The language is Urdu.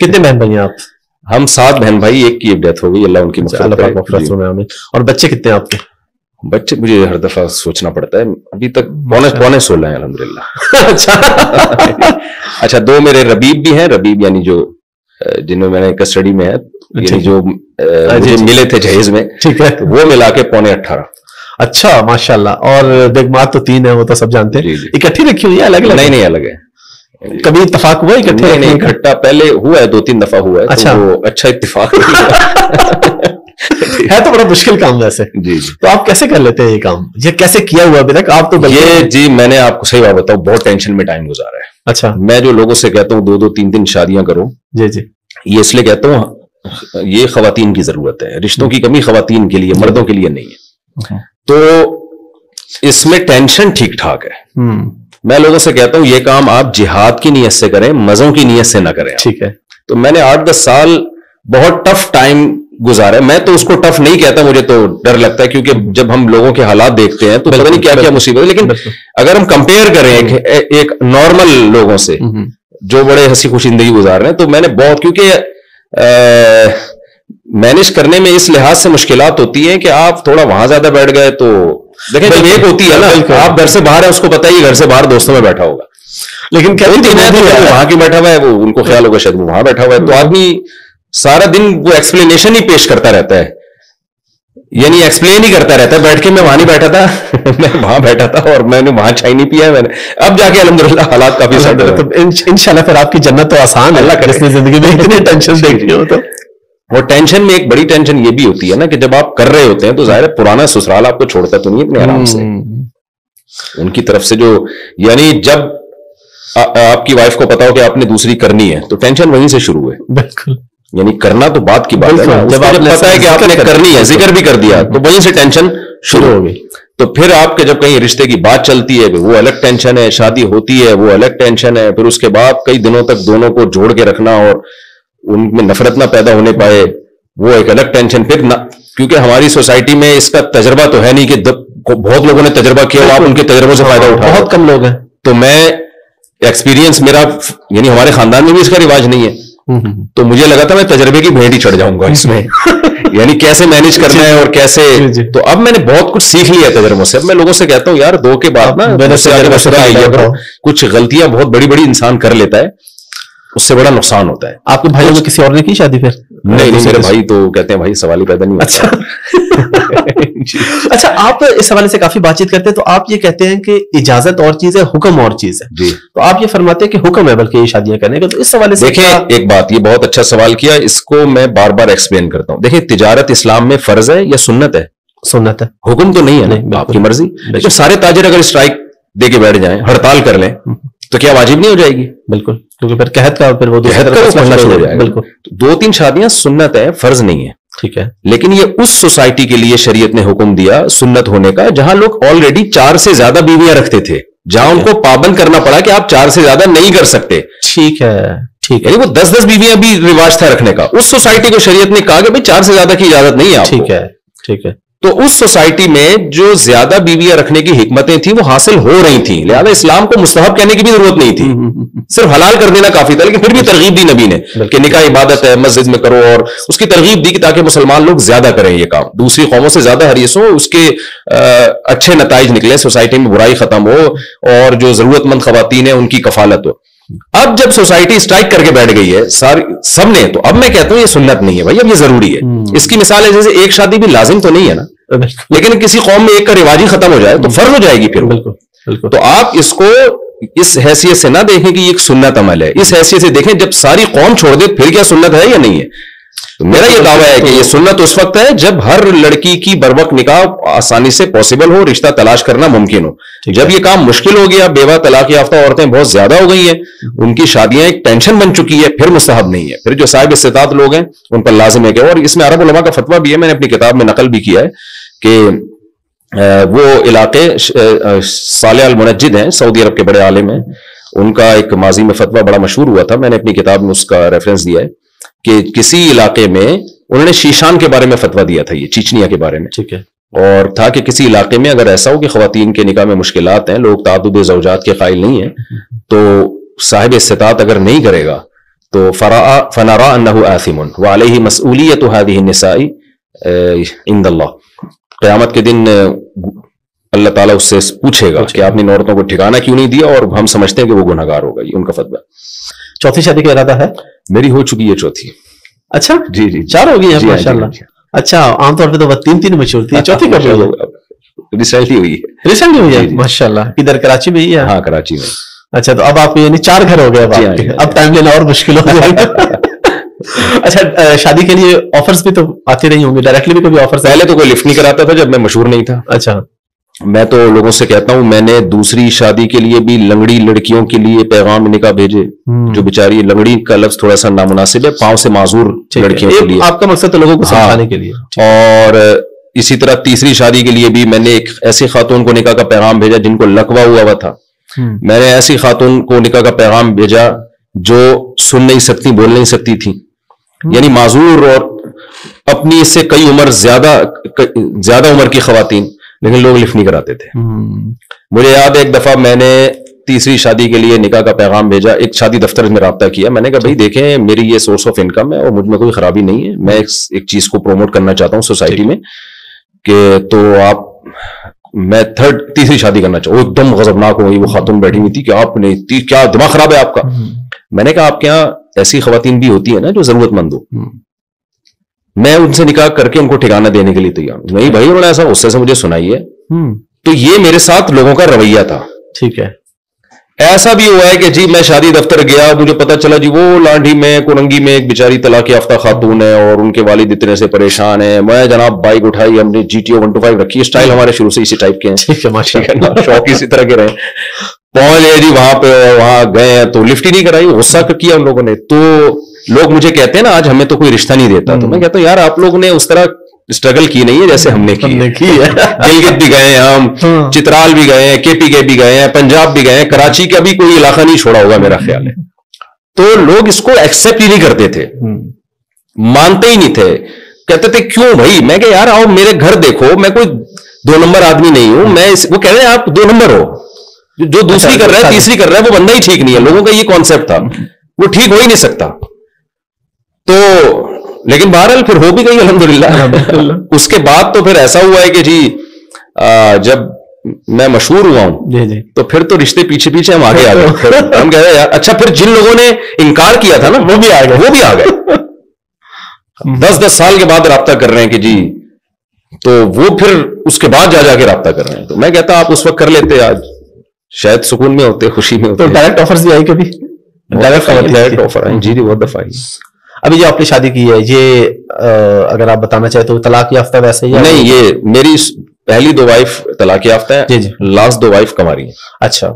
کتنے بہن بھائی ہیں آپ؟ ہم 7 بہن بھائی، ایک کی ڈیتھ ہو گئی، اللہ ان کی مغفرت کرے. اور بچے کتنے ہیں آپ کے؟ بچے مجھے ہر دفعہ سوچنا پڑتا ہے، ابھی تک پونے 16 ہیں الحمدللہ. اچھا 2 میرے ربیب بھی ہیں، ربیب یعنی جو جنہوں میں نے کسٹڈی میں ہے، یعنی جو ملے تھے جہیز میں، ٹھیک ہے، وہ ملا کے 18.25. اچھا ماشاء اللہ. اور بیگمات تو 3 ہیں، وہ تو سب جانتے ہیں. اکٹھی رکھی ہوئی ہے الگ الگ؟ نہیں الگ ہے. کبھی اتفاق ہوا اکٹھے؟ نہیں اکٹھا پہلے ہوا ہے، 2-3 دفعہ ہوا ہے. اچھا وہ اچھا اتفاق ہے تو بڑا مشکل کام ویسے. جی تو آپ کیسے کر لیتے ہیں یہ کام؟ یہ کیسے کیا ہوا ابھی تک آپ تو؟ یہ جی میں نے آپ کو صحیح بات بتاؤں، بہت ٹینشن میں ٹائم گزارا ہے. اچھا. میں جو لوگوں سے کہتا ہوں 2-2 3-3 شادیاں کرو، جی یہ اس لیے کہتا ہوں یہ خواتین کی ضرورت ہے. رشتوں کی کمی خواتین کے لیے، مردوں کے لیے نہیں ہے. تو اس میں ٹینشن ٹھیک ٹھاک ہے. میں لوگوں سے کہتا ہوں یہ کام آپ جہاد کی نیت سے کریں، مزوں کی نیت سے نہ کریں. ٹھیک ہے. تو میں نے 8-10 سال بہت ٹف ٹائم گزارا. میں تو اس کو ٹف نہیں کہتا، مجھے تو ڈر لگتا ہے، کیونکہ جب ہم لوگوں کے حالات دیکھتے ہیں تو پتہ نہیں کیا کیا مصیبت ہے. لیکن اگر ہم کمپیئر کریں ایک نارمل لوگوں سے جو بڑے ہنسی خوشی زندگی گزار رہے ہیں، تو میں نے بہت، کیونکہ مینج کرنے میں اس لحاظ سے مشکلات ہوتی ہیں کہ آپ تھوڑا وہاں زیادہ بیٹھ گئے تو دیکھیں جب ایک ہوتی ہے نا، آپ گھر سے باہر ہے، اس کو پتہ ہی گھر سے باہر دوستوں میں بیٹھا ہوگا، لیکن وہاں کی بیٹھا ہوا ہے، وہ ان کو خیال ہوگا شاید وہ وہاں بیٹھا ہوا ہے. تو آدمی سارا دن وہ ایکسپلینیشن ہی پیش کرتا رہتا ہے، یعنی ایکسپلین ہی کرتا رہتا ہے بیٹھ کے میں وہاں نہیں بیٹھا تھا، میں وہاں بیٹھا تھا اور میں نے وہاں چائے نہیں پیا ہے. میں نے اب جا کے الحمدللہ حالات کافی سیٹ ہوئے. انشاءاللہ پھر آپ کی جنت تو آسان ہے. اللہ کرے زندگی میں اتنی ٹینشن دیکھ رہی ہو تو. اور ٹینشن میں ایک بڑی ٹینشن یہ بھی ہوتی ہے نا کہ جب آپ کر رہے ہوتے ہیں تو ظاہر ہے پرانا سسرال آپ کو چھوڑتا تو نہیں اتنے آرام سے. ان کی طرف سے جو، یعنی جب آپ کی وائف کو پتا ہو کہ آپ نے دوسری کرنی ہے تو ٹینشن وہیں سے شروع ہے. بالکل. یعنی کرنا تو بات کی بات ہے، جب آپ پتا ہے کہ آپ نے کرنی ہے، ذکر بھی کر دیا، تو وہیں سے ٹینشن شروع ہو گئی. تو پھر آپ کے جب کہیں رشتے کی بات چلتی ہے وہ الگ ٹینشن ہے، شادی ہوتی ہے وہ الگ ٹینشن ہے، پھر اس کے بعد کئی دنوں تک دونوں کو جوڑ کے رکھنا اور ان میں نفرت نہ پیدا ہونے پائے وہ ایک الگ ٹینشن. پھر کیونکہ ہماری سوسائٹی میں اس کا تجربہ تو ہے نہیں کہ بہت لوگوں نے تجربہ کیا، آپ ان کے تجربوں سے فائدہ اٹھا، بہت کم لوگ ہیں. تو میں ایکسپیرینس میرا، یعنی ہمارے خاندان میں بھی اس کا رواج نہیں ہے، تو مجھے لگا تھا میں تجربے کی بھیڑ ہی چڑھ جاؤں گا اس میں، یعنی کیسے مینج کرنا ہے اور کیسے. تو اب میں نے بہت کچھ سیکھ لیا تجربوں سے. اب میں لوگوں سے کہتا ہوں یار 2 کے بعد نا کچھ غلطیاں بہت بڑی بڑی انسان کر لیتا ہے، اس سے بڑا نقصان ہوتا ہے. آپ کے بھائی میں کسی اور نے کی شادی؟ پھر نہیں میرے بھائی تو کہتے ہیں بھائی سوال ہی پیدا نہیں ہوتا. اچھا آپ اس حوالے سے کافی بات چیت کرتے ہیں، تو آپ یہ کہتے ہیں کہ اجازت اور چیز ہے، حکم اور چیز ہے. جی. تو آپ یہ فرماتے ہیں کہ حکم ہے بلکہ یہ شادیاں کرنے کا. تو اس حوالے سے دیکھیں ایک بات، یہ بہت اچھا سوال کیا، اس کو میں بار بار ایکسپلین کرتا ہوں. دیکھیں تجارت اسلام میں فرض ہے یا سنت ہے؟ سنت ہے. حکم تو نہیں ہے نا، آپ کی مرضی. تو سارے تاجر اگر اسٹرائک دے کے بیٹھ جائیں، ہڑتال کر لیں، تو کیا واجب نہیں ہو جائے گی؟ بالکل، کیونکہ پھر قحط کا پھر وہ پڑھنا شروع ہو جائے گا. بالکل. 2-3 شادیاں سنت ہے، فرض نہیں ہے. ٹھیک ہے. لیکن یہ اس سوسائٹی کے لیے شریعت نے حکم دیا سنت ہونے کا جہاں لوگ آلریڈی 4 سے زیادہ بیویاں رکھتے تھے، جہاں ان کو پابند کرنا پڑا کہ آپ 4 سے زیادہ نہیں کر سکتے. ٹھیک ہے. ٹھیک ہے. یعنی وہ 10-10 بیویاں بھی رواج تھا رکھنے کا. اس سوسائٹی کو شریعت نے کہا کہ بھائی 4 سے زیادہ کی اجازت نہیں ہے آپ کو. ٹھیک ہے. ٹھیک ہے. تو اس سوسائٹی میں جو زیادہ بیویاں رکھنے کی حکمتیں تھیں وہ حاصل ہو رہی تھیں، لہذا اسلام کو مستحب کہنے کی بھی ضرورت نہیں تھی، صرف حلال کر دینا کافی تھا. لیکن پھر بھی ترغیب دی نبی نے کہ نکاح عبادت ہے، مسجد میں کرو، اور اس کی ترغیب دی کہ تاکہ مسلمان لوگ زیادہ کریں یہ کام، دوسری قوموں سے زیادہ حریص ہوں، اس کے اچھے نتائج نکلے، سوسائٹی میں برائی ختم ہو اور جو ضرورت مند خواتین ہیں ان کی کفالت ہو. اب جب سوسائٹی اسٹرائک کر کے بیٹھ گئی ہے سب نے، تو اب میں کہتا ہوں یہ سنت نہیں ہے بھائی، اب یہ ضروری ہے. اس کی مثال ہے جیسے ایک شادی بھی لازم تو نہیں ہے نا، لیکن کسی قوم میں ایک کا رواج ہی ختم ہو جائے تو فرض ہو جائے گی پھر. بالکل. تو آپ اس کو اس حیثیت سے نہ دیکھیں کہ یہ ایک سنت عمل ہے، اس حیثیت سے دیکھیں جب ساری قوم چھوڑ دے پھر کیا سنت ہے یا نہیں ہے. تو میرا یہ دعویٰ ہے کہ یہ سنت اس وقت ہے جب ہر لڑکی کی بروقت نکاح آسانی سے پاسبل ہو، رشتہ تلاش کرنا ممکن ہو. جب یہ کام مشکل ہو گیا، بیوہ طلاق یافتہ عورتیں بہت زیادہ ہو گئی ہیں، ان کی شادیاں ایک ٹینشن بن چکی ہے، پھر مستحب نہیں ہے. پھر جو صاحب استطاعت لوگ ہیں ان پر لازم ہے کہ، اور اس میں عرب علماء کا فتویٰ بھی ہے، میں نے اپنی کتاب میں نقل بھی کیا ہے کہ وہ علاقے صالح المنجد ہیں، سعودی عرب کے بڑے عالم ہیں، ان کا ایک ماضی میں فتویٰ بڑا مشہور ہوا تھا، میں نے اپنی کتاب میں اس کا ریفرنس دیا ہے کہ کسی علاقے میں انہوں نے شیشان کے بارے میں فتویٰ دیا تھا، یہ چیچنیا کے بارے میں. ٹھیک ہے. اور تھا کہ کسی علاقے میں اگر ایسا ہو کہ خواتین کے نکاح میں مشکلات ہیں، لوگ تعدد زوجات کے قائل نہیں ہیں، تو صاحب استطاعت اگر نہیں کرے گا تو فنرى انه آثم وعليه مسؤولیت هذه النساء عند اللہ. قیامت کے دن اللہ تعالیٰ اس سے پوچھے گا کہ آپ نے عورتوں کو ٹھکانہ کیوں نہیں دیا, اور ہم سمجھتے ہیں کہ وہ گنہگار ہوگا. یہ ان کا فتویٰ. چوتھی شادی کا ارادہ ہے؟ میری ہو چکی ہے چوتھی. اچھا جی جی 4 ہو گئی ہیں ماشاءاللہ. اچھا عام طور پہ تو 3 مشہور تھی, چوتھی کب ہوئی ہے؟ ریسنٹلی ہوئی ہے. ریسنٹلی ہوئی ہے ماشاءاللہ. ادھر کراچی میں ہی ہے؟ ہاں کراچی میں. اچھا تو اب آپ یعنی 4 گھر ہو گئے اب ٹائم لینا اور مشکل ہو جائے گا. اچھا شادی کے لیے آفرز بھی تو آتے رہی ہوں گے, ڈائریکٹلی بھی کبھی آفرز؟ پہلے تو کوئی لفٹ نہیں کراتا تھا جب میں مشہور نہیں تھا. اچھا میں تو لوگوں سے کہتا ہوں, میں نے دوسری شادی کے لیے بھی لنگڑی لڑکیوں کے لیے پیغام نکاح بھیجے, جو بیچاری لنگڑی کا لفظ تھوڑا سا نامناسب ہے, پاؤں سے معذور لڑکیوں کے لیے. آپ کا مقصد تو لوگوں کو سمجھانے کے لیے. اور اسی طرح تیسری شادی کے لیے بھی میں نے ایک ایسی خاتون کو نکاح کا پیغام بھیجا جن کو لقوہ ہوا تھا. میں نے ایسی خاتون کو نکاح کا پیغام بھیجا جو سن نہیں سکتی, بول نہیں سکتی تھی, یعنی معذور اور اپنی اس سے کئی عمر زیادہ عمر کی خواتین, لیکن لوگ لفٹ نہیں کراتے تھے. مجھے یاد ہے ایک دفعہ میں نے تیسری شادی کے لیے نکاح کا پیغام بھیجا, ایک شادی دفتر میں رابطہ کیا. میں نے کہا بھائی دیکھیں میری یہ سورس آف انکم ہے اور مجھ میں کوئی خرابی نہیں ہے, میں ایک چیز کو پروموٹ کرنا چاہتا ہوں سوسائٹی میں, کہ تو آپ میں تیسری شادی کرنا چاہوں. ایک دم غضبناک ہو گئی, وہ خاتون بیٹھی ہوئی تھی کہ آپ نے کیا دماغ خراب ہے آپ کا. میں نے کہا آپ کے یہاں ایسی خواتین بھی ہوتی ہیں نا جو ضرورت مند ہو, میں ان سے نکاح کر کے ان کو ٹھکانہ دینے کے لیے تیار ہوں. نہیں بھائی انہوں نے ایسا غصے سے مجھے سنائی ہے. تو یہ میرے ساتھ لوگوں کا رویہ تھا. ٹھیک ہے. ایسا بھی ہوا ہے کہ جی میں شادی دفتر گیا, مجھے پتا چلا جی وہ لانڈھی میں کوننگی میں ایک بیچاری طلاق یافتہ خاتون ہے اور ان کے والد اتنے سے پریشان ہیں. میں جناب بائک اٹھائی, ہم نے GTO 125 رکھی. اسٹائل ہمارے شروع سے اسی ٹائپ کے ہیں, شوق اسی طرح کے رہے. پہنچ گئے جی وہاں پہ, وہاں گئے تو لفٹ ہی نہیں کرائی. غصہ کیا ان لوگوں نے. تو لوگ مجھے کہتے ہیں نا آج ہمیں تو کوئی رشتہ نہیں دیتا. تو میں کہتا ہوں یار آپ لوگوں نے اس طرح اسٹرگل کی نہیں ہے جیسے ہم نے کی ہے. گلگت بھی گئے ہیں ہم, چترال بھی گئے ہیں, KP بھی گئے ہیں, پنجاب بھی گئے ہیں, کراچی کا بھی کوئی علاقہ نہیں چھوڑا ہوگا میرا خیال ہے. تو لوگ اس کو ایکسپٹ ہی نہیں کرتے تھے, مانتے ہی نہیں تھے, کہتے تھے کیوں بھائی. میں کہ یار آؤ میرے گھر دیکھو, میں کوئی 2 نمبر آدمی نہیں ہوں. میں وہ کہہ رہے ہیں آپ 2 نمبر ہو, جو دوسری کر رہا ہے تیسری کر رہا ہے وہ بندہ ہی ٹھیک نہیں ہے. لوگوں کا یہ کانسیپٹ تھا, وہ ٹھیک ہو ہی نہیں سکتا. تو لیکن بہرحال پھر ہو بھی گئی الحمدللہ. اس کے بعد تو پھر ایسا ہوا ہے کہ جی جب میں مشہور ہوا ہوں تو پھر تو رشتے پیچھے پیچھے ہم آگے آ گئے. ہم کہہ رہے ہیں اچھا پھر جن لوگوں نے انکار کیا تھا نا وہ بھی آ گئے 10 سال کے بعد رابطہ کر رہے ہیں کہ جی, تو وہ پھر اس کے بعد جا کے رابطہ کر رہے ہیں. تو میں کہتا آپ اس وقت کر لیتے, آج شاید سکون میں ہوتے, خوشی میں ہوتے. تو ڈائریکٹ آفرز بھی آئی کبھی؟ ڈائریکٹ آفر آئی جی بہت دفعہ آئی. ابھی جو آپ نے شادی کی ہے یہ اگر آپ بتانا چاہیں تو طلاق یافتہ ویسے ہی؟ نہیں, یہ میری پہلی 2 وائف طلاق یافتہ ہے, لاسٹ 2 وائف کنواری ہیں. اچھا